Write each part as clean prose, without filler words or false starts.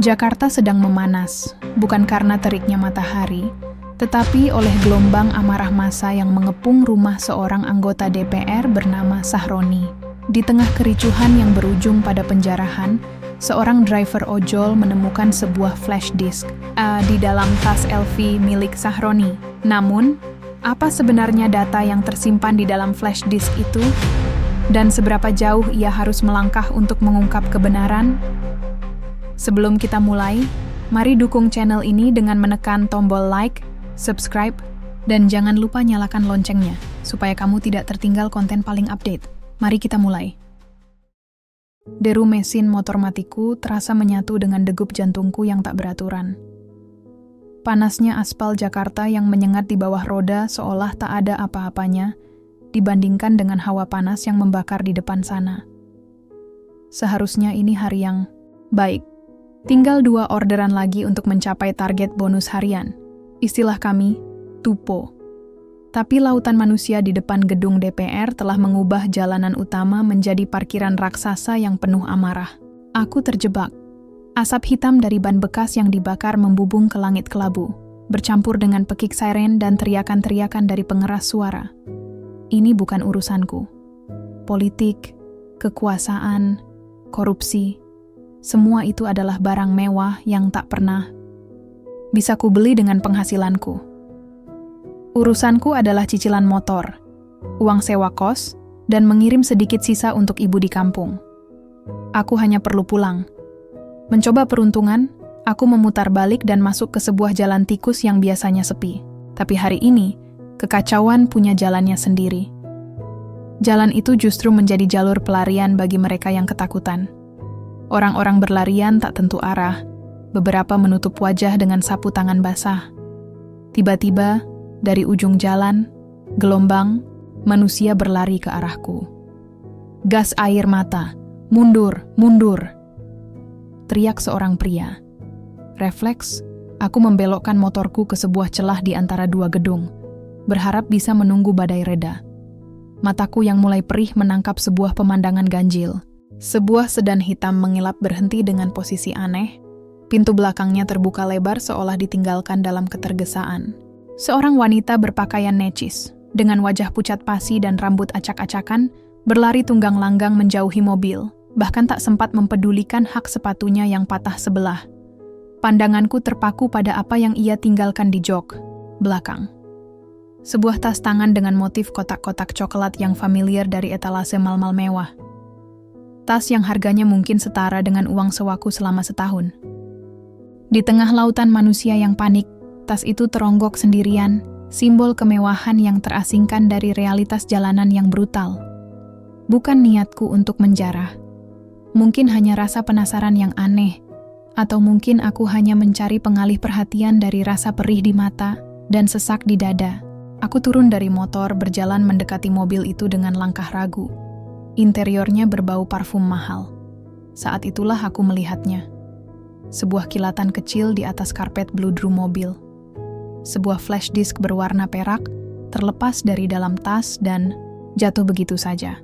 Jakarta sedang memanas, bukan karena teriknya matahari, tetapi oleh gelombang amarah massa yang mengepung rumah seorang anggota DPR bernama Sahroni. Di tengah kericuhan yang berujung pada penjarahan, seorang driver ojol menemukan sebuah flash disk di dalam tas LV milik Sahroni. Namun, apa sebenarnya data yang tersimpan di dalam flash disk itu? Dan seberapa jauh ia harus melangkah untuk mengungkap kebenaran? Sebelum kita mulai, mari dukung channel ini dengan menekan tombol like, subscribe, dan jangan lupa nyalakan loncengnya, supaya kamu tidak tertinggal konten paling update. Mari kita mulai. Deru mesin motor matiku terasa menyatu dengan degup jantungku yang tak beraturan. Panasnya aspal Jakarta yang menyengat di bawah roda seolah tak ada apa-apanya, dibandingkan dengan hawa panas yang membakar di depan sana. Seharusnya ini hari yang baik. Tinggal 2 orderan lagi untuk mencapai target bonus harian. Istilah kami, tupo. Tapi lautan manusia di depan gedung DPR telah mengubah jalanan utama menjadi parkiran raksasa yang penuh amarah. Aku terjebak. Asap hitam dari ban bekas yang dibakar membubung ke langit kelabu, bercampur dengan pekik siren dan teriakan-teriakan dari pengeras suara. Ini bukan urusanku. Politik, kekuasaan, korupsi, semua itu adalah barang mewah yang tak pernah bisa kubeli dengan penghasilanku. Urusanku adalah cicilan motor, uang sewa kos, dan mengirim sedikit sisa untuk ibu di kampung. Aku hanya perlu pulang. Mencoba peruntungan, aku memutar balik dan masuk ke sebuah jalan tikus yang biasanya sepi. Tapi hari ini, kekacauan punya jalannya sendiri. Jalan itu justru menjadi jalur pelarian bagi mereka yang ketakutan. Orang-orang berlarian tak tentu arah, beberapa menutup wajah dengan sapu tangan basah. Tiba-tiba, dari ujung jalan, gelombang, manusia berlari ke arahku. Gas air mata, mundur, mundur. Teriak seorang pria. Refleks, aku membelokkan motorku ke sebuah celah di antara 2 gedung, berharap bisa menunggu badai reda. Mataku yang mulai perih menangkap sebuah pemandangan ganjil. Sebuah sedan hitam mengilap berhenti dengan posisi aneh. Pintu belakangnya terbuka lebar seolah ditinggalkan dalam ketergesaan. Seorang wanita berpakaian necis, dengan wajah pucat pasi dan rambut acak-acakan, berlari tunggang langgang menjauhi mobil, bahkan tak sempat mempedulikan hak sepatunya yang patah sebelah. Pandanganku terpaku pada apa yang ia tinggalkan di jok belakang. Sebuah tas tangan dengan motif kotak-kotak coklat yang familiar dari etalase mal-mal mewah. Tas yang harganya mungkin setara dengan uang sewaku selama setahun. Di tengah lautan manusia yang panik, tas itu teronggok sendirian, simbol kemewahan yang terasingkan dari realitas jalanan yang brutal. Bukan niatku untuk menjarah. Mungkin hanya rasa penasaran yang aneh, atau mungkin aku hanya mencari pengalih perhatian dari rasa perih di mata dan sesak di dada. Aku turun dari motor berjalan mendekati mobil itu dengan langkah ragu. Interiornya berbau parfum mahal. Saat itulah aku melihatnya. Sebuah kilatan kecil di atas karpet bludru mobil. Sebuah flash disk berwarna perak terlepas dari dalam tas dan jatuh begitu saja.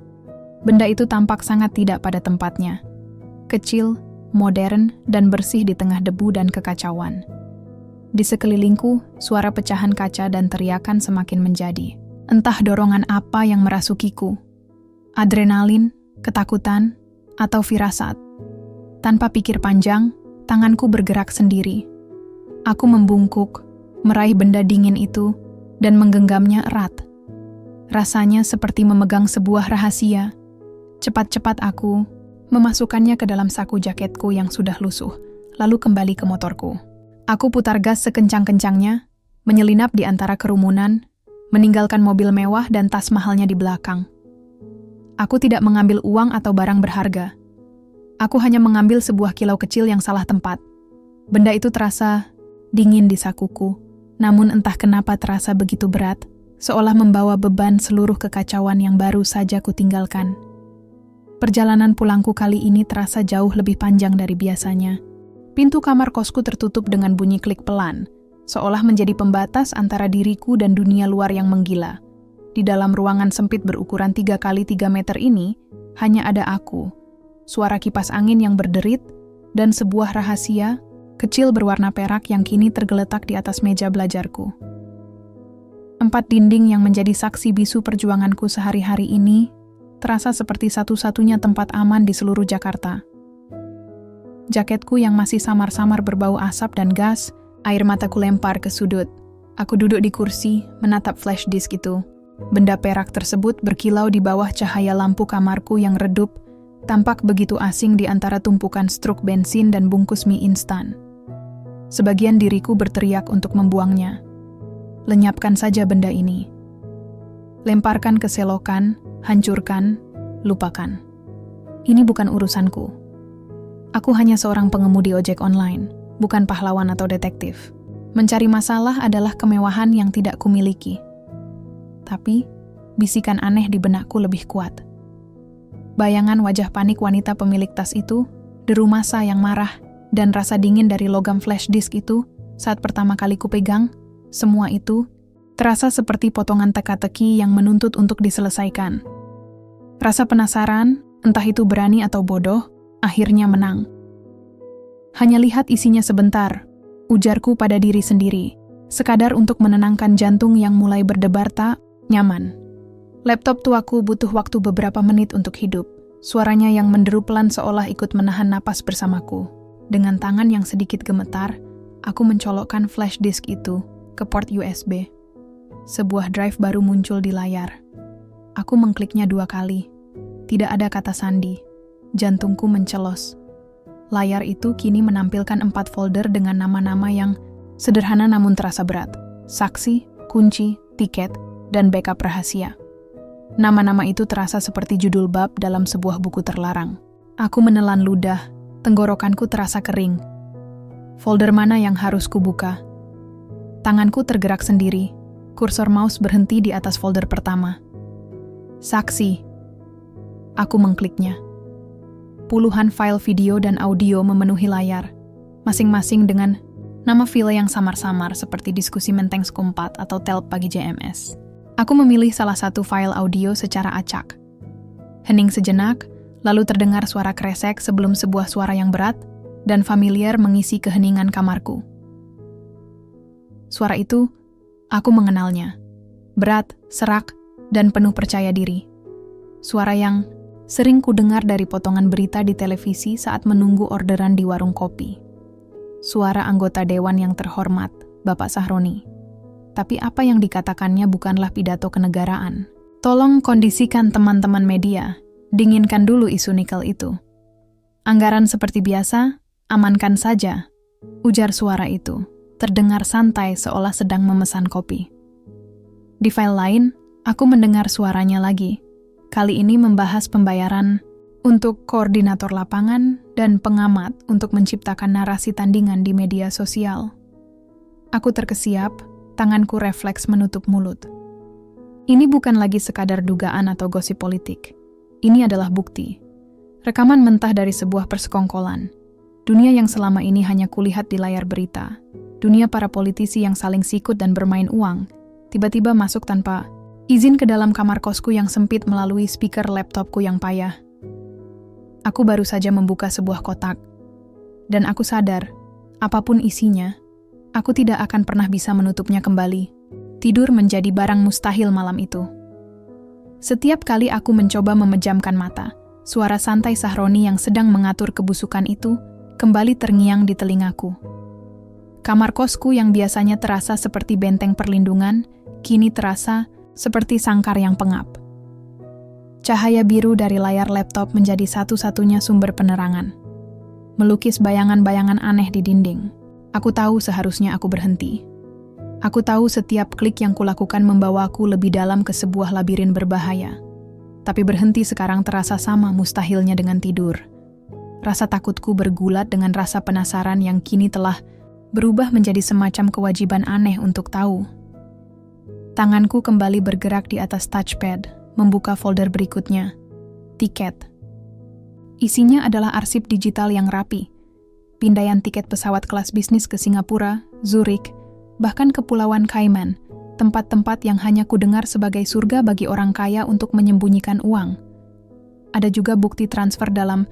Benda itu tampak sangat tidak pada tempatnya. Kecil, modern, dan bersih di tengah debu dan kekacauan. Di sekelilingku, suara pecahan kaca dan teriakan semakin menjadi. Entah dorongan apa yang merasukiku. Adrenalin, ketakutan, atau firasat. Tanpa pikir panjang, tanganku bergerak sendiri. Aku membungkuk, meraih benda dingin itu, dan menggenggamnya erat. Rasanya seperti memegang sebuah rahasia. Cepat-cepat aku memasukkannya ke dalam saku jaketku yang sudah lusuh, lalu kembali ke motorku. Aku putar gas sekencang-kencangnya, menyelinap di antara kerumunan, meninggalkan mobil mewah dan tas mahalnya di belakang. Aku tidak mengambil uang atau barang berharga. Aku hanya mengambil sebuah kilau kecil yang salah tempat. Benda itu terasa dingin di sakuku, namun entah kenapa terasa begitu berat, seolah membawa beban seluruh kekacauan yang baru saja kutinggalkan. Perjalanan pulangku kali ini terasa jauh lebih panjang dari biasanya. Pintu kamar kosku tertutup dengan bunyi klik pelan, seolah menjadi pembatas antara diriku dan dunia luar yang menggila. Di dalam ruangan sempit berukuran 3 kali 3 meter ini, hanya ada aku, suara kipas angin yang berderit, dan sebuah rahasia kecil berwarna perak yang kini tergeletak di atas meja belajarku. 4 dinding yang menjadi saksi bisu perjuanganku sehari-hari ini terasa seperti satu-satunya tempat aman di seluruh Jakarta. Jaketku yang masih samar-samar berbau asap dan gas, air mataku lempar ke sudut. Aku duduk di kursi, menatap flash disk itu. Benda perak tersebut berkilau di bawah cahaya lampu kamarku yang redup, tampak begitu asing di antara tumpukan struk bensin dan bungkus mie instan. Sebagian diriku berteriak untuk membuangnya. Lenyapkan saja benda ini. Lemparkan ke selokan, hancurkan, lupakan. Ini bukan urusanku. Aku hanya seorang pengemudi ojek online, bukan pahlawan atau detektif. Mencari masalah adalah kemewahan yang tidak kumiliki. Tapi, bisikan aneh di benakku lebih kuat. Bayangan wajah panik wanita pemilik tas itu, deru massa yang marah, dan rasa dingin dari logam flash disk itu saat pertama kali kupegang, semua itu terasa seperti potongan teka-teki yang menuntut untuk diselesaikan. Rasa penasaran, entah itu berani atau bodoh, akhirnya menang. Hanya lihat isinya sebentar, ujarku pada diri sendiri, sekadar untuk menenangkan jantung yang mulai berdebar tak nyaman. Laptop tuaku butuh waktu beberapa menit untuk hidup. Suaranya yang menderu pelan seolah ikut menahan napas bersamaku. Dengan tangan yang sedikit gemetar, aku mencolokkan flash disk itu ke port USB. Sebuah drive baru muncul di layar. Aku mengkliknya 2 kali. Tidak ada kata sandi. Jantungku mencelos. Layar itu kini menampilkan 4 folder dengan nama-nama yang sederhana namun terasa berat. Saksi, kunci, tiket, dan backup rahasia. Nama-nama itu terasa seperti judul bab dalam sebuah buku terlarang. Aku menelan ludah, tenggorokanku terasa kering. Folder mana yang harus kubuka? Tanganku tergerak sendiri, kursor mouse berhenti di atas folder pertama. Saksi. Aku mengkliknya. Puluhan file video dan audio memenuhi layar, masing-masing dengan nama file yang samar-samar seperti diskusi Menteng Skumpat atau telp pagi JMS. Aku memilih salah satu file audio secara acak. Hening sejenak, lalu terdengar suara kresek sebelum sebuah suara yang berat dan familiar mengisi keheningan kamarku. Suara itu, aku mengenalnya. Berat, serak, dan penuh percaya diri. Suara yang sering kudengar dari potongan berita di televisi saat menunggu orderan di warung kopi. Suara anggota dewan yang terhormat, Bapak Sahroni. Tapi apa yang dikatakannya bukanlah pidato kenegaraan. Tolong kondisikan teman-teman media, dinginkan dulu isu nikel itu. Anggaran seperti biasa, amankan saja, ujar suara itu, terdengar santai seolah sedang memesan kopi. Di file lain, aku mendengar suaranya lagi. Kali ini membahas pembayaran untuk koordinator lapangan dan pengamat untuk menciptakan narasi tandingan di media sosial. Aku terkesiap, tanganku refleks menutup mulut. Ini bukan lagi sekadar dugaan atau gosip politik. Ini adalah bukti. Rekaman mentah dari sebuah persekongkolan. Dunia yang selama ini hanya kulihat di layar berita. Dunia para politisi yang saling sikut dan bermain uang, tiba-tiba masuk tanpa izin ke dalam kamar kosku yang sempit melalui speaker laptopku yang payah. Aku baru saja membuka sebuah kotak. Dan aku sadar, apapun isinya, aku tidak akan pernah bisa menutupnya kembali. Tidur menjadi barang mustahil malam itu. Setiap kali aku mencoba memejamkan mata, suara santai Sahroni yang sedang mengatur kebusukan itu kembali terngiang di telingaku. Kamar kosku yang biasanya terasa seperti benteng perlindungan, kini terasa seperti sangkar yang pengap. Cahaya biru dari layar laptop menjadi satu-satunya sumber penerangan. Melukis bayangan-bayangan aneh di dinding. Aku tahu seharusnya aku berhenti. Aku tahu setiap klik yang kulakukan membawaku lebih dalam ke sebuah labirin berbahaya. Tapi berhenti sekarang terasa sama mustahilnya dengan tidur. Rasa takutku bergulat dengan rasa penasaran yang kini telah berubah menjadi semacam kewajiban aneh untuk tahu. Tanganku kembali bergerak di atas touchpad, membuka folder berikutnya. Tiket. Isinya adalah arsip digital yang rapi. Pindaian tiket pesawat kelas bisnis ke Singapura, Zurich, bahkan Kepulauan Cayman, tempat-tempat yang hanya kudengar sebagai surga bagi orang kaya untuk menyembunyikan uang. Ada juga bukti transfer dalam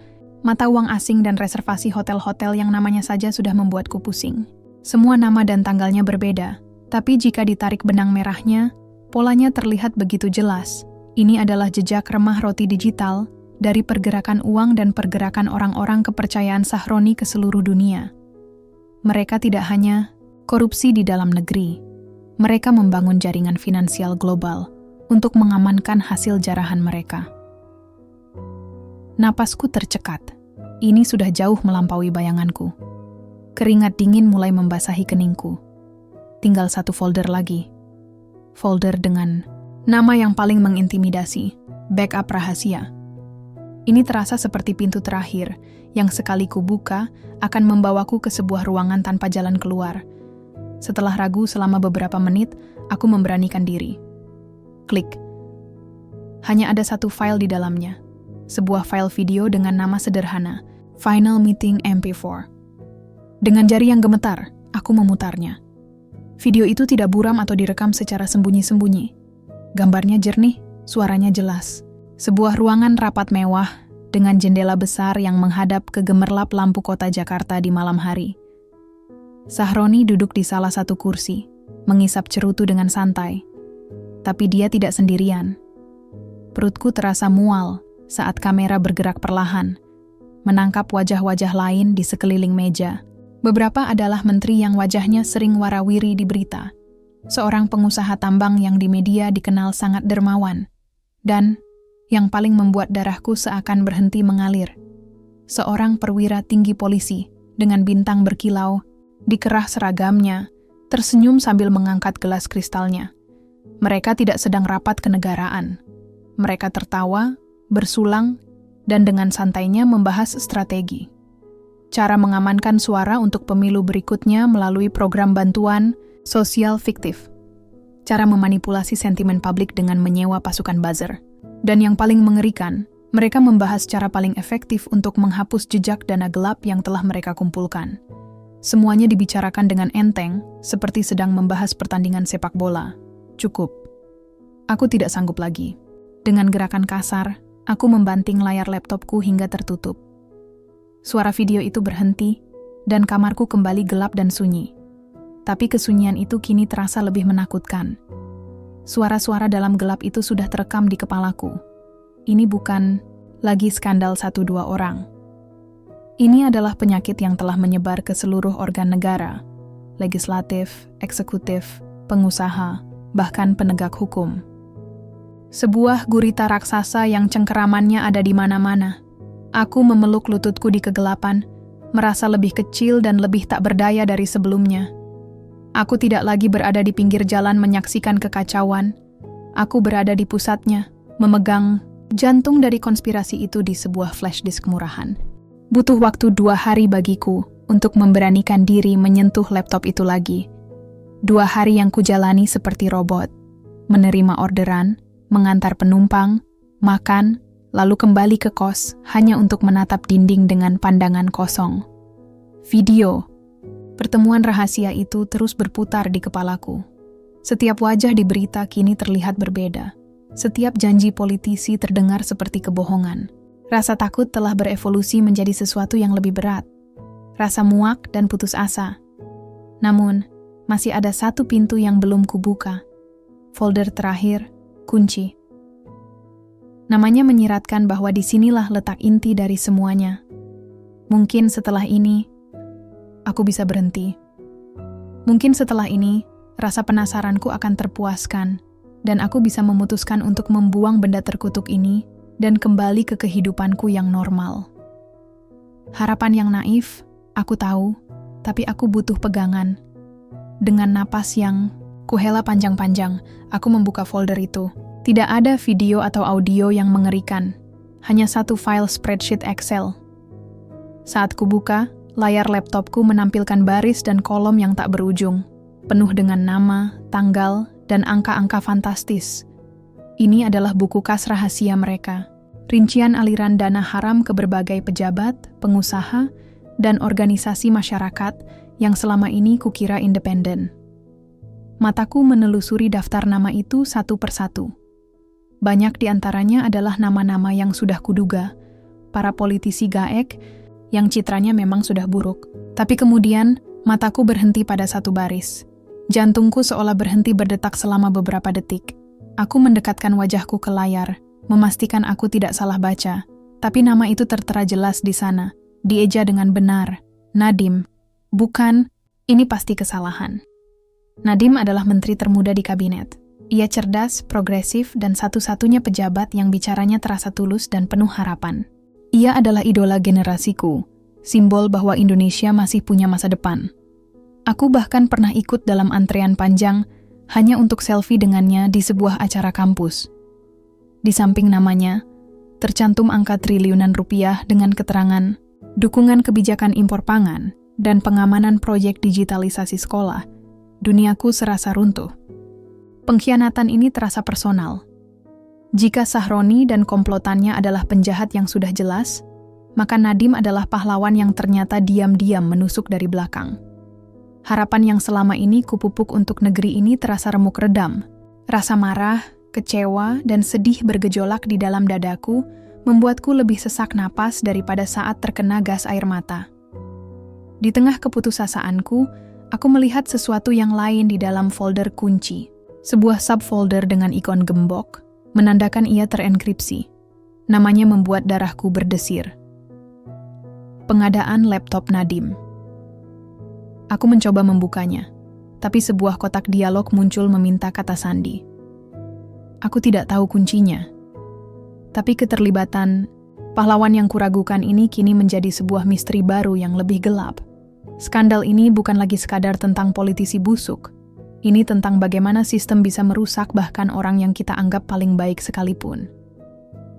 Mata uang asing dan reservasi hotel-hotel yang namanya saja sudah membuatku pusing. Semua nama dan tanggalnya berbeda, tapi jika ditarik benang merahnya, polanya terlihat begitu jelas. Ini adalah jejak remah roti digital dari pergerakan uang dan pergerakan orang-orang kepercayaan Sahroni ke seluruh dunia. Mereka tidak hanya korupsi di dalam negeri, mereka membangun jaringan finansial global untuk mengamankan hasil jarahan mereka. Napasku tercekat. Ini sudah jauh melampaui bayanganku. Keringat dingin mulai membasahi keningku. Tinggal satu folder lagi. Folder dengan nama yang paling mengintimidasi, backup rahasia. Ini terasa seperti pintu terakhir yang sekali ku buka akan membawaku ke sebuah ruangan tanpa jalan keluar. Setelah ragu selama beberapa menit, aku memberanikan diri. Klik. Hanya ada satu file di dalamnya. Sebuah file video dengan nama sederhana, Final Meeting MP4. Dengan jari yang gemetar, aku memutarnya. Video itu tidak buram atau direkam secara sembunyi-sembunyi. Gambarnya jernih, suaranya jelas. Sebuah ruangan rapat mewah dengan jendela besar yang menghadap ke gemerlap lampu kota Jakarta di malam hari. Sahroni duduk di salah satu kursi, mengisap cerutu dengan santai. Tapi dia tidak sendirian. Perutku terasa mual saat kamera bergerak perlahan, menangkap wajah-wajah lain di sekeliling meja. Beberapa adalah menteri yang wajahnya sering warawiri di berita, seorang pengusaha tambang yang di media dikenal sangat dermawan, dan yang paling membuat darahku seakan berhenti mengalir, seorang perwira tinggi polisi dengan bintang berkilau di kerah seragamnya, tersenyum sambil mengangkat gelas kristalnya. Mereka tidak sedang rapat kenegaraan. Mereka tertawa, bersulang, dan dengan santainya membahas strategi. Cara mengamankan suara untuk pemilu berikutnya melalui program bantuan sosial fiktif. Cara memanipulasi sentimen publik dengan menyewa pasukan buzzer. Dan yang paling mengerikan, mereka membahas cara paling efektif untuk menghapus jejak dana gelap yang telah mereka kumpulkan. Semuanya dibicarakan dengan enteng, seperti sedang membahas pertandingan sepak bola. Cukup. Aku tidak sanggup lagi. Dengan gerakan kasar, aku membanting layar laptopku hingga tertutup. Suara video itu berhenti, dan kamarku kembali gelap dan sunyi. Tapi kesunyian itu kini terasa lebih menakutkan. Suara-suara dalam gelap itu sudah terekam di kepalaku. Ini bukan lagi skandal 1-2 orang. Ini adalah penyakit yang telah menyebar ke seluruh organ negara, legislatif, eksekutif, pengusaha, bahkan penegak hukum. Sebuah gurita raksasa yang cengkeramannya ada di mana-mana. Aku memeluk lututku di kegelapan, merasa lebih kecil dan lebih tak berdaya dari sebelumnya. Aku tidak lagi berada di pinggir jalan menyaksikan kekacauan. Aku berada di pusatnya, memegang jantung dari konspirasi itu di sebuah flash disk murahan. Butuh waktu 2 hari bagiku untuk memberanikan diri menyentuh laptop itu lagi. 2 hari yang kujalani seperti robot, menerima orderan, mengantar penumpang, makan, lalu kembali ke kos hanya untuk menatap dinding dengan pandangan kosong. Video. Pertemuan rahasia itu terus berputar di kepalaku. Setiap wajah di berita kini terlihat berbeda. Setiap janji politisi terdengar seperti kebohongan. Rasa takut telah berevolusi menjadi sesuatu yang lebih berat. Rasa muak dan putus asa. Namun, masih ada satu pintu yang belum kubuka. Folder terakhir, kunci. Namanya menyiratkan bahwa disinilah letak inti dari semuanya. Mungkin setelah ini, aku bisa berhenti. Mungkin setelah ini, rasa penasaranku akan terpuaskan, dan aku bisa memutuskan untuk membuang benda terkutuk ini dan kembali ke kehidupanku yang normal. Harapan yang naif, aku tahu, tapi aku butuh pegangan. Dengan napas yang kuhela panjang-panjang, aku membuka folder itu. Tidak ada video atau audio yang mengerikan, hanya satu file spreadsheet Excel. Saat kubuka, layar laptopku menampilkan baris dan kolom yang tak berujung, penuh dengan nama, tanggal, dan angka-angka fantastis. Ini adalah buku kas rahasia mereka, rincian aliran dana haram ke berbagai pejabat, pengusaha, dan organisasi masyarakat yang selama ini kukira independen. Mataku menelusuri daftar nama itu satu persatu. Banyak di antaranya adalah nama-nama yang sudah kuduga, para politisi GAEK yang citranya memang sudah buruk. Tapi kemudian, mataku berhenti pada satu baris. Jantungku seolah berhenti berdetak selama beberapa detik. Aku mendekatkan wajahku ke layar, memastikan aku tidak salah baca. Tapi nama itu tertera jelas di sana, dieja dengan benar. Nadiem. Bukan, ini pasti kesalahan. Nadiem adalah menteri termuda di kabinet. Ia cerdas, progresif, dan satu-satunya pejabat yang bicaranya terasa tulus dan penuh harapan. Ia adalah idola generasiku, simbol bahwa Indonesia masih punya masa depan. Aku bahkan pernah ikut dalam antrean panjang hanya untuk selfie dengannya di sebuah acara kampus. Di samping namanya, tercantum angka triliunan rupiah dengan keterangan dukungan kebijakan impor pangan dan pengamanan proyek digitalisasi sekolah. Duniaku serasa runtuh. Pengkhianatan ini terasa personal. Jika Sahroni dan komplotannya adalah penjahat yang sudah jelas, maka Nadiem adalah pahlawan yang ternyata diam-diam menusuk dari belakang. Harapan yang selama ini kupupuk untuk negeri ini terasa remuk redam. Rasa marah, kecewa, dan sedih bergejolak di dalam dadaku membuatku lebih sesak napas daripada saat terkena gas air mata. Di tengah keputusasaanku, aku melihat sesuatu yang lain di dalam folder kunci. Sebuah subfolder dengan ikon gembok, menandakan ia terenkripsi. Namanya membuat darahku berdesir. Pengadaan laptop Nadiem. Aku mencoba membukanya, tapi sebuah kotak dialog muncul meminta kata sandi. Aku tidak tahu kuncinya. Tapi keterlibatan pahlawan yang kuragukan ini kini menjadi sebuah misteri baru yang lebih gelap. Skandal ini bukan lagi sekadar tentang politisi busuk. Ini tentang bagaimana sistem bisa merusak bahkan orang yang kita anggap paling baik sekalipun.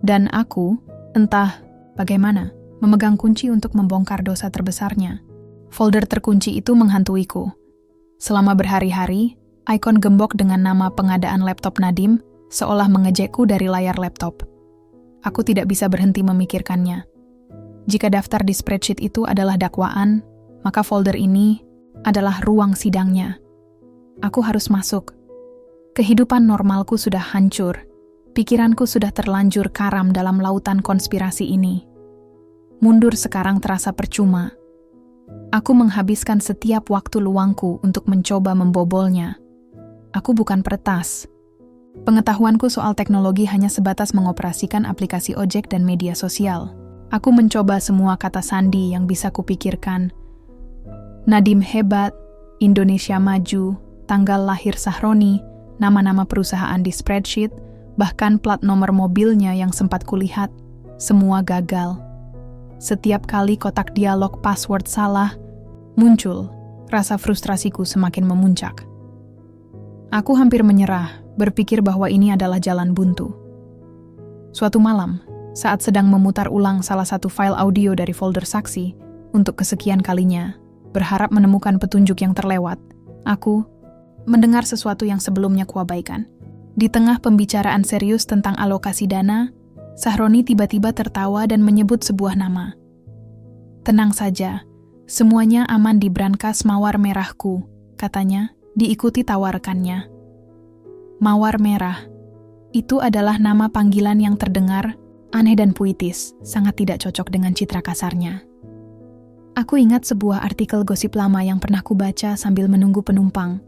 Dan aku, entah bagaimana, memegang kunci untuk membongkar dosa terbesarnya. Folder terkunci itu menghantuiku. Selama berhari-hari, ikon gembok dengan nama pengadaan laptop Nadiem seolah mengejekku dari layar laptop. Aku tidak bisa berhenti memikirkannya. Jika daftar di spreadsheet itu adalah dakwaan, maka folder ini adalah ruang sidangnya. Aku harus masuk. Kehidupan normalku sudah hancur. Pikiranku sudah terlanjur karam dalam lautan konspirasi ini. Mundur sekarang terasa percuma. Aku menghabiskan setiap waktu luangku untuk mencoba membobolnya. Aku bukan peretas. Pengetahuanku soal teknologi hanya sebatas mengoperasikan aplikasi ojek dan media sosial. Aku mencoba semua kata sandi yang bisa kupikirkan. Nadiem hebat, Indonesia maju, tanggal lahir Sahroni, nama-nama perusahaan di spreadsheet, bahkan plat nomor mobilnya yang sempat kulihat, semua gagal. Setiap kali kotak dialog password salah, muncul, rasa frustrasiku semakin memuncak. Aku hampir menyerah, berpikir bahwa ini adalah jalan buntu. Suatu malam, saat sedang memutar ulang salah satu file audio dari folder saksi, untuk kesekian kalinya, berharap menemukan petunjuk yang terlewat, aku mendengar sesuatu yang sebelumnya kuabaikan. Di tengah pembicaraan serius tentang alokasi dana, Sahroni tiba-tiba tertawa dan menyebut sebuah nama. Tenang saja, semuanya aman di brankas mawar merahku, katanya, diikuti tawa rekannya. Mawar merah, itu adalah nama panggilan yang terdengar aneh dan puitis, sangat tidak cocok dengan citra kasarnya. Aku ingat sebuah artikel gosip lama yang pernah kubaca sambil menunggu penumpang,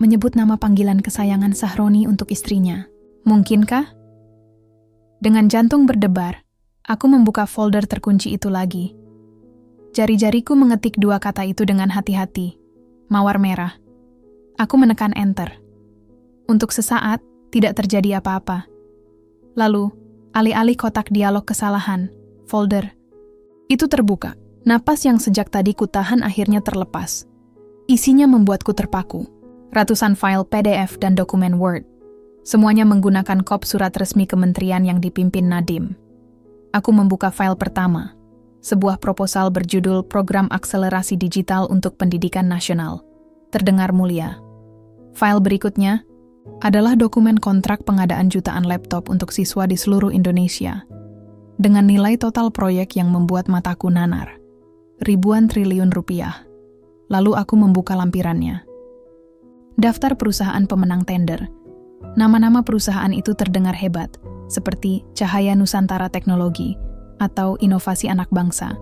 menyebut nama panggilan kesayangan Sahroni untuk istrinya. Mungkinkah? Dengan jantung berdebar, aku membuka folder terkunci itu lagi. Jari-jariku mengetik dua kata itu dengan hati-hati. Mawar merah. Aku menekan enter. Untuk sesaat, tidak terjadi apa-apa. Lalu, alih-alih kotak dialog kesalahan, folder itu terbuka. Napas yang sejak tadi kutahan akhirnya terlepas. Isinya membuatku terpaku. Ratusan file PDF dan dokumen Word. Semuanya menggunakan kop surat resmi kementerian yang dipimpin Nadiem. Aku membuka file pertama, sebuah proposal berjudul Program Akselerasi Digital untuk Pendidikan Nasional. Terdengar mulia. File berikutnya adalah dokumen kontrak pengadaan jutaan laptop untuk siswa di seluruh Indonesia. Dengan nilai total proyek yang membuat mataku nanar. Ribuan triliun rupiah. Lalu aku membuka lampirannya. Daftar perusahaan pemenang tender. Nama-nama perusahaan itu terdengar hebat, seperti Cahaya Nusantara Teknologi, atau inovasi anak bangsa.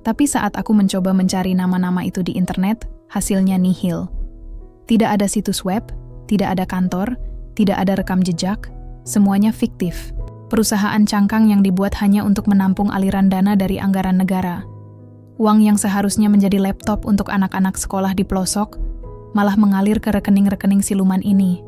Tapi saat aku mencoba mencari nama-nama itu di internet, hasilnya nihil. Tidak ada situs web, tidak ada kantor, tidak ada rekam jejak, semuanya fiktif. Perusahaan cangkang yang dibuat hanya untuk menampung aliran dana dari anggaran negara. Uang yang seharusnya menjadi laptop untuk anak-anak sekolah di pelosok, malah mengalir ke rekening-rekening siluman ini.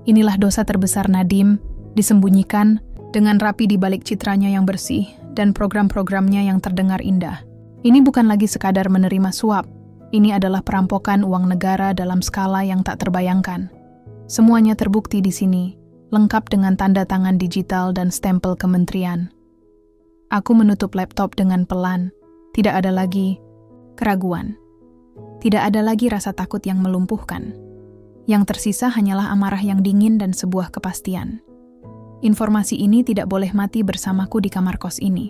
Inilah dosa terbesar Nadiem, disembunyikan dengan rapi di balik citranya yang bersih dan program-programnya yang terdengar indah. Ini bukan lagi sekadar menerima suap, ini adalah perampokan uang negara dalam skala yang tak terbayangkan. Semuanya terbukti di sini, lengkap dengan tanda tangan digital dan stempel kementerian. Aku menutup laptop dengan pelan, tidak ada lagi keraguan. Tidak ada lagi rasa takut yang melumpuhkan. Yang tersisa hanyalah amarah yang dingin dan sebuah kepastian. Informasi ini tidak boleh mati bersamaku di kamar kos ini.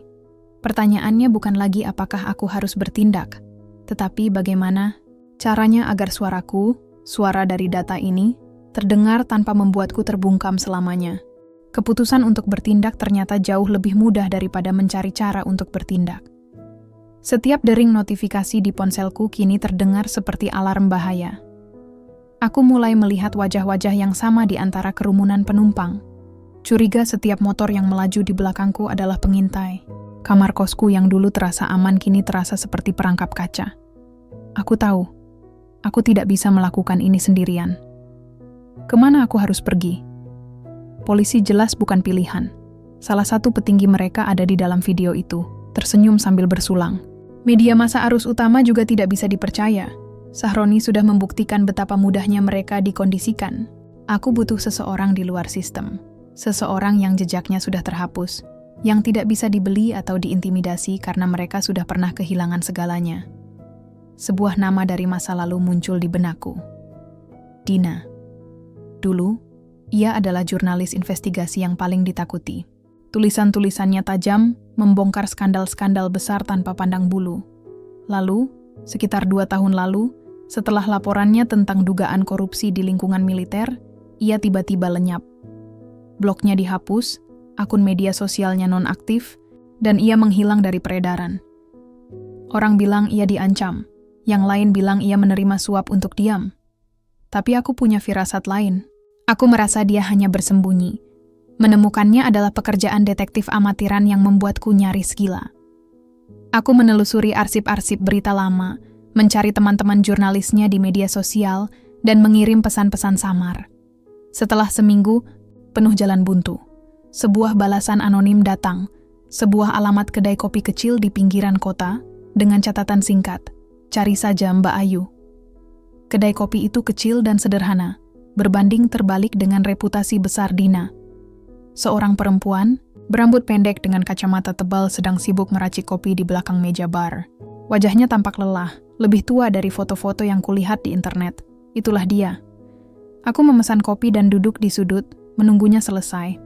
Pertanyaannya bukan lagi apakah aku harus bertindak, tetapi bagaimana caranya agar suaraku, suara dari data ini, terdengar tanpa membuatku terbungkam selamanya. Keputusan untuk bertindak ternyata jauh lebih mudah daripada mencari cara untuk bertindak. Setiap dering notifikasi di ponselku kini terdengar seperti alarm bahaya. Aku mulai melihat wajah-wajah yang sama di antara kerumunan penumpang. Curiga setiap motor yang melaju di belakangku adalah pengintai. Kamar kosku yang dulu terasa aman kini terasa seperti perangkap kaca. Aku tahu, aku tidak bisa melakukan ini sendirian. Kemana aku harus pergi? Polisi jelas bukan pilihan. Salah satu petinggi mereka ada di dalam video itu, tersenyum sambil bersulang. Media massa arus utama juga tidak bisa dipercaya. Sahroni sudah membuktikan betapa mudahnya mereka dikondisikan. Aku butuh seseorang di luar sistem. Seseorang yang jejaknya sudah terhapus, yang tidak bisa dibeli atau diintimidasi karena mereka sudah pernah kehilangan segalanya. Sebuah nama dari masa lalu muncul di benakku. Dina. Dulu, ia adalah jurnalis investigasi yang paling ditakuti. Tulisan-tulisannya tajam, membongkar skandal-skandal besar tanpa pandang bulu. Lalu, sekitar 2 tahun lalu, setelah laporannya tentang dugaan korupsi di lingkungan militer, ia tiba-tiba lenyap. Blognya dihapus, akun media sosialnya nonaktif, dan ia menghilang dari peredaran. Orang bilang ia diancam, yang lain bilang ia menerima suap untuk diam. Tapi aku punya firasat lain. Aku merasa dia hanya bersembunyi. Menemukannya adalah pekerjaan detektif amatiran yang membuatku nyaris gila. Aku menelusuri arsip-arsip berita lama, mencari teman-teman jurnalisnya di media sosial, dan mengirim pesan-pesan samar. Setelah seminggu, penuh jalan buntu. Sebuah balasan anonim datang, sebuah alamat kedai kopi kecil di pinggiran kota, dengan catatan singkat, cari saja Mbak Ayu. Kedai kopi itu kecil dan sederhana, berbanding terbalik dengan reputasi besar Dina. Seorang perempuan, berambut pendek dengan kacamata tebal sedang sibuk meracik kopi di belakang meja bar. Wajahnya tampak lelah, lebih tua dari foto-foto yang kulihat di internet. Itulah dia. Aku memesan kopi dan duduk di sudut, menunggunya selesai.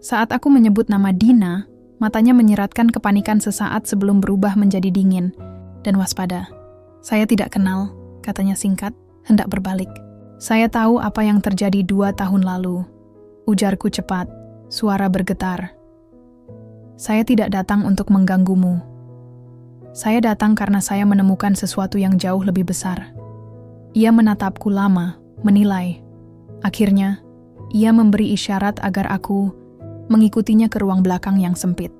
Saat aku menyebut nama Dina, matanya menyeratkan kepanikan sesaat sebelum berubah menjadi dingin dan waspada. Saya tidak kenal, katanya singkat, hendak berbalik. Saya tahu apa yang terjadi 2 tahun lalu. Ujarku cepat, suara bergetar. Saya tidak datang untuk mengganggumu. Saya datang karena saya menemukan sesuatu yang jauh lebih besar. Ia menatapku lama, menilai. Akhirnya, ia memberi isyarat agar aku mengikutinya ke ruang belakang yang sempit.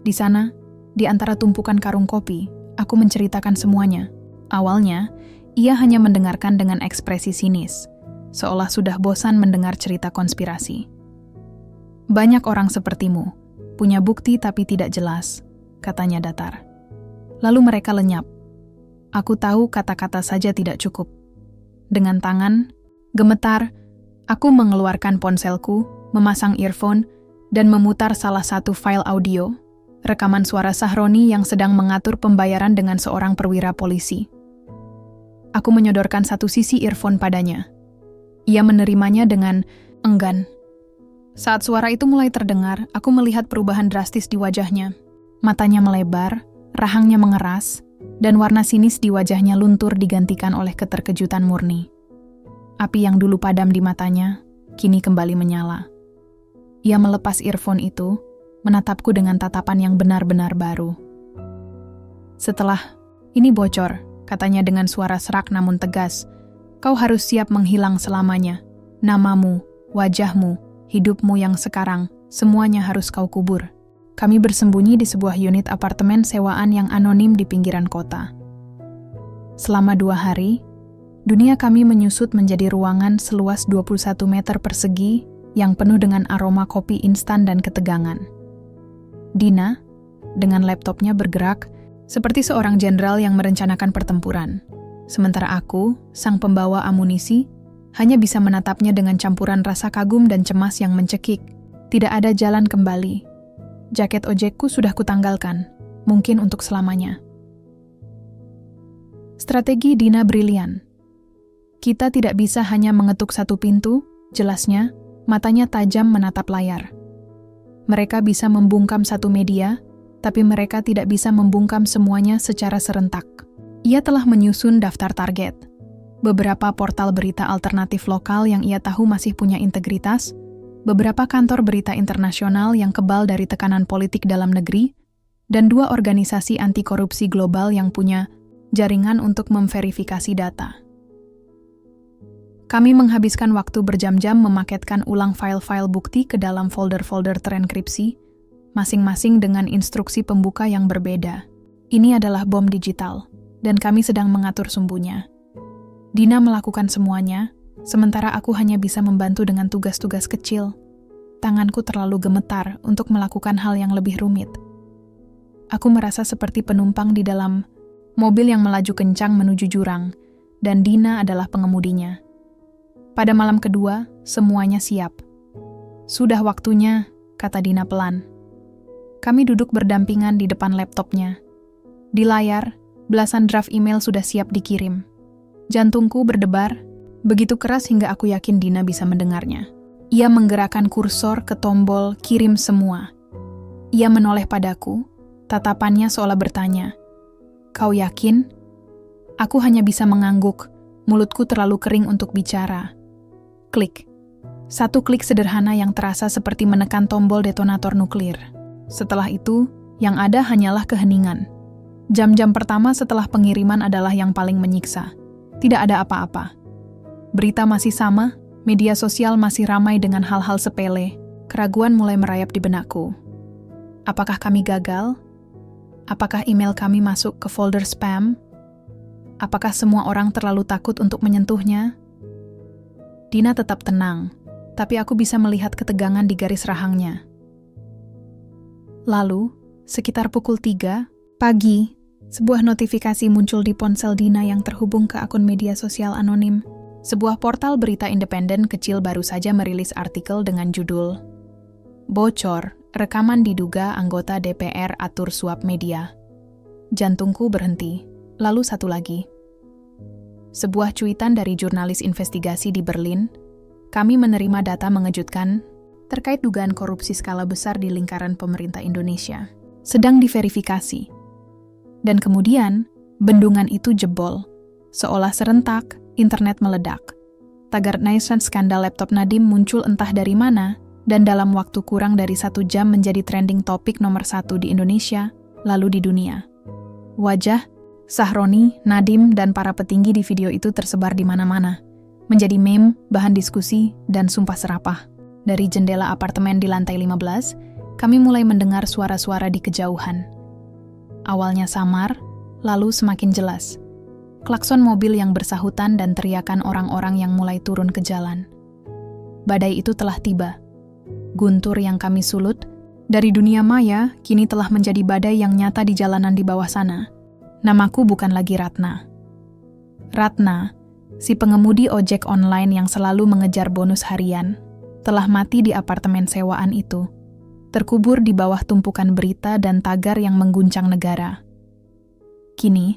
Di sana, di antara tumpukan karung kopi, aku menceritakan semuanya. Awalnya, ia hanya mendengarkan dengan ekspresi sinis, seolah sudah bosan mendengar cerita konspirasi. Banyak orang sepertimu, punya bukti tapi tidak jelas, katanya datar. Lalu mereka lenyap. Aku tahu kata-kata saja tidak cukup. Dengan tangan, gemetar, aku mengeluarkan ponselku, memasang earphone, dan memutar salah satu file audio, rekaman suara Sahroni yang sedang mengatur pembayaran dengan seorang perwira polisi. Aku menyodorkan satu sisi earphone padanya. Ia menerimanya dengan enggan. Saat suara itu mulai terdengar, aku melihat perubahan drastis di wajahnya. Matanya melebar, rahangnya mengeras, dan warna sinis di wajahnya luntur digantikan oleh keterkejutan murni. Api yang dulu padam di matanya, kini kembali menyala. Ia melepas earphone itu, menatapku dengan tatapan yang benar-benar baru. Setelah, "Ini bocor," katanya dengan suara serak namun tegas. "Kau harus siap menghilang selamanya. Namamu, wajahmu, hidupmu yang sekarang, semuanya harus kau kubur." Kami bersembunyi di sebuah unit apartemen sewaan yang anonim di pinggiran kota. Selama 2 hari, dunia kami menyusut menjadi ruangan seluas 21 meter persegi yang penuh dengan aroma kopi instan dan ketegangan. Dina, dengan laptopnya bergerak, seperti seorang jenderal yang merencanakan pertempuran. Sementara aku, sang pembawa amunisi, hanya bisa menatapnya dengan campuran rasa kagum dan cemas yang mencekik. Tidak ada jalan kembali. Jaket ojekku sudah kutanggalkan, mungkin untuk selamanya. Strategi Dina brilian. Kita tidak bisa hanya mengetuk satu pintu, jelasnya, matanya tajam menatap layar. Mereka bisa membungkam satu media, tapi mereka tidak bisa membungkam semuanya secara serentak. Ia telah menyusun daftar target. Beberapa portal berita alternatif lokal yang ia tahu masih punya integritas, beberapa kantor berita internasional yang kebal dari tekanan politik dalam negeri, dan 2 organisasi anti korupsi global yang punya jaringan untuk memverifikasi data. Kami menghabiskan waktu berjam-jam memaketkan ulang file-file bukti ke dalam folder-folder terenkripsi, masing-masing dengan instruksi pembuka yang berbeda. Ini adalah bom digital, dan kami sedang mengatur sumbunya. Dina melakukan semuanya, sementara aku hanya bisa membantu dengan tugas-tugas kecil. Tanganku terlalu gemetar untuk melakukan hal yang lebih rumit. Aku merasa seperti penumpang di dalam mobil yang melaju kencang menuju jurang, dan Dina adalah pengemudinya. Pada malam kedua, semuanya siap. "Sudah waktunya," kata Dina pelan. Kami duduk berdampingan di depan laptopnya. Di layar, belasan draft email sudah siap dikirim. Jantungku berdebar, begitu keras hingga aku yakin Dina bisa mendengarnya. Ia menggerakkan kursor ke tombol kirim semua. Ia menoleh padaku, tatapannya seolah bertanya, "Kau yakin?" Aku hanya bisa mengangguk, mulutku terlalu kering untuk bicara. Klik. Satu klik sederhana yang terasa seperti menekan tombol detonator nuklir. Setelah itu, yang ada hanyalah keheningan. Jam-jam pertama setelah pengiriman adalah yang paling menyiksa. Tidak ada apa-apa. Berita masih sama, media sosial masih ramai dengan hal-hal sepele. Keraguan mulai merayap di benakku. Apakah kami gagal? Apakah email kami masuk ke folder spam? Apakah semua orang terlalu takut untuk menyentuhnya? Dina tetap tenang, tapi aku bisa melihat ketegangan di garis rahangnya. Lalu, sekitar pukul 3 pagi, sebuah notifikasi muncul di ponsel Dina yang terhubung ke akun media sosial anonim. Sebuah portal berita independen kecil baru saja merilis artikel dengan judul "Bocor, rekaman diduga anggota DPR atur suap media." Jantungku berhenti, lalu satu lagi. Sebuah cuitan dari jurnalis investigasi di Berlin, "Kami menerima data mengejutkan terkait dugaan korupsi skala besar di lingkaran pemerintah Indonesia. Sedang diverifikasi." Dan kemudian, bendungan itu jebol. Seolah serentak, internet meledak. Tagar Naisan skandal laptop Nadiem muncul entah dari mana, dan dalam waktu kurang dari 1 jam menjadi trending topik nomor 1 di Indonesia, lalu di dunia. Wajah, Sahroni, Nadiem, dan para petinggi di video itu tersebar di mana-mana. Menjadi meme, bahan diskusi, dan sumpah serapah. Dari jendela apartemen di lantai 15, kami mulai mendengar suara-suara di kejauhan. Awalnya samar, lalu semakin jelas. Klakson mobil yang bersahutan dan teriakan orang-orang yang mulai turun ke jalan. Badai itu telah tiba. Guntur yang kami sulut, dari dunia maya, kini telah menjadi badai yang nyata di jalanan di bawah sana. Namaku bukan lagi Ratna. Ratna, si pengemudi ojek online yang selalu mengejar bonus harian, telah mati di apartemen sewaan itu, terkubur di bawah tumpukan berita dan tagar yang mengguncang negara. Kini,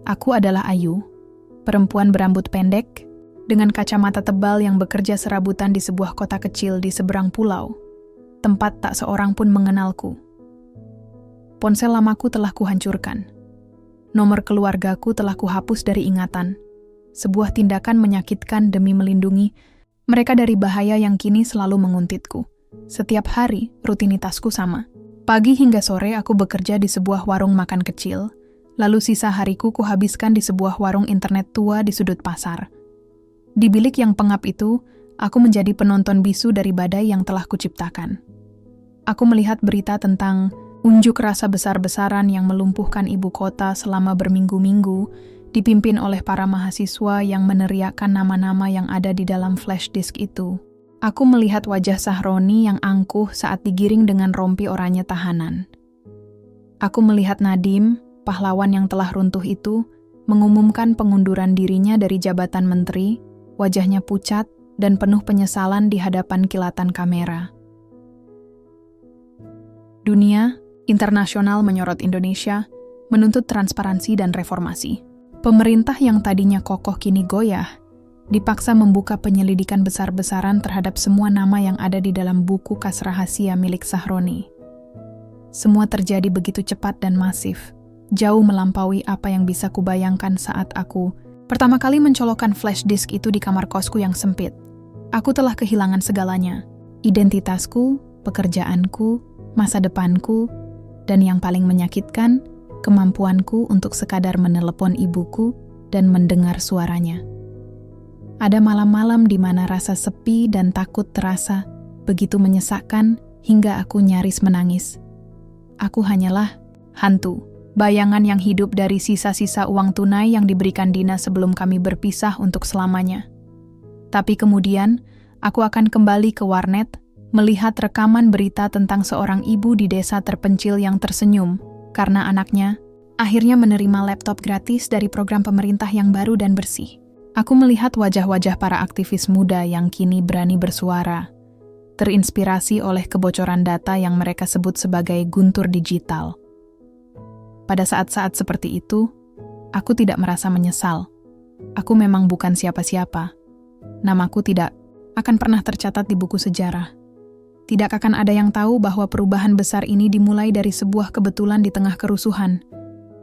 aku adalah Ayu, perempuan berambut pendek, dengan kacamata tebal yang bekerja serabutan di sebuah kota kecil di seberang pulau, tempat tak seorang pun mengenalku. Ponsel lamaku telah kuhancurkan. Nomor keluargaku telah kuhapus dari ingatan. Sebuah tindakan menyakitkan demi melindungi mereka dari bahaya yang kini selalu menguntitku. Setiap hari, rutinitasku sama. Pagi hingga sore aku bekerja di sebuah warung makan kecil, lalu sisa hariku kuhabiskan di sebuah warung internet tua di sudut pasar. Di bilik yang pengap itu, aku menjadi penonton bisu dari badai yang telah kuciptakan. Aku melihat berita tentang unjuk rasa besar-besaran yang melumpuhkan ibu kota selama berminggu-minggu, dipimpin oleh para mahasiswa yang meneriakkan nama-nama yang ada di dalam flash disk itu. Aku melihat wajah Sahroni yang angkuh saat digiring dengan rompi oranye tahanan. Aku melihat Nadiem, pahlawan yang telah runtuh itu, mengumumkan pengunduran dirinya dari jabatan menteri, wajahnya pucat dan penuh penyesalan di hadapan kilatan kamera. Dunia internasional menyorot Indonesia, menuntut transparansi dan reformasi. Pemerintah yang tadinya kokoh kini goyah, dipaksa membuka penyelidikan besar-besaran terhadap semua nama yang ada di dalam buku kas rahasia milik Sahroni. Semua terjadi begitu cepat dan masif, jauh melampaui apa yang bisa kubayangkan saat aku pertama kali mencolokkan flash disk itu di kamar kosku yang sempit. Aku telah kehilangan segalanya, identitasku, pekerjaanku, masa depanku, dan yang paling menyakitkan, kemampuanku untuk sekadar menelepon ibuku dan mendengar suaranya. Ada malam-malam di mana rasa sepi dan takut terasa begitu menyesakkan hingga aku nyaris menangis. Aku hanyalah hantu, bayangan yang hidup dari sisa-sisa uang tunai yang diberikan Dina sebelum kami berpisah untuk selamanya. Tapi kemudian, aku akan kembali ke warnet, melihat rekaman berita tentang seorang ibu di desa terpencil yang tersenyum karena anaknya akhirnya menerima laptop gratis dari program pemerintah yang baru dan bersih. Aku melihat wajah-wajah para aktivis muda yang kini berani bersuara, terinspirasi oleh kebocoran data yang mereka sebut sebagai guntur digital. Pada saat-saat seperti itu, aku tidak merasa menyesal. Aku memang bukan siapa-siapa. Namaku tidak akan pernah tercatat di buku sejarah. Tidak akan ada yang tahu bahwa perubahan besar ini dimulai dari sebuah kebetulan di tengah kerusuhan.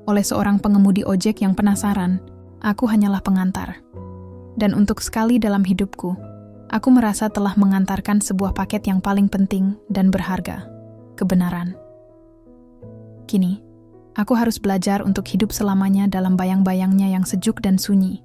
Oleh seorang pengemudi ojek yang penasaran, aku hanyalah pengantar. Dan untuk sekali dalam hidupku, aku merasa telah mengantarkan sebuah paket yang paling penting dan berharga, kebenaran. Kini, aku harus belajar untuk hidup selamanya dalam bayang-bayangnya yang sejuk dan sunyi.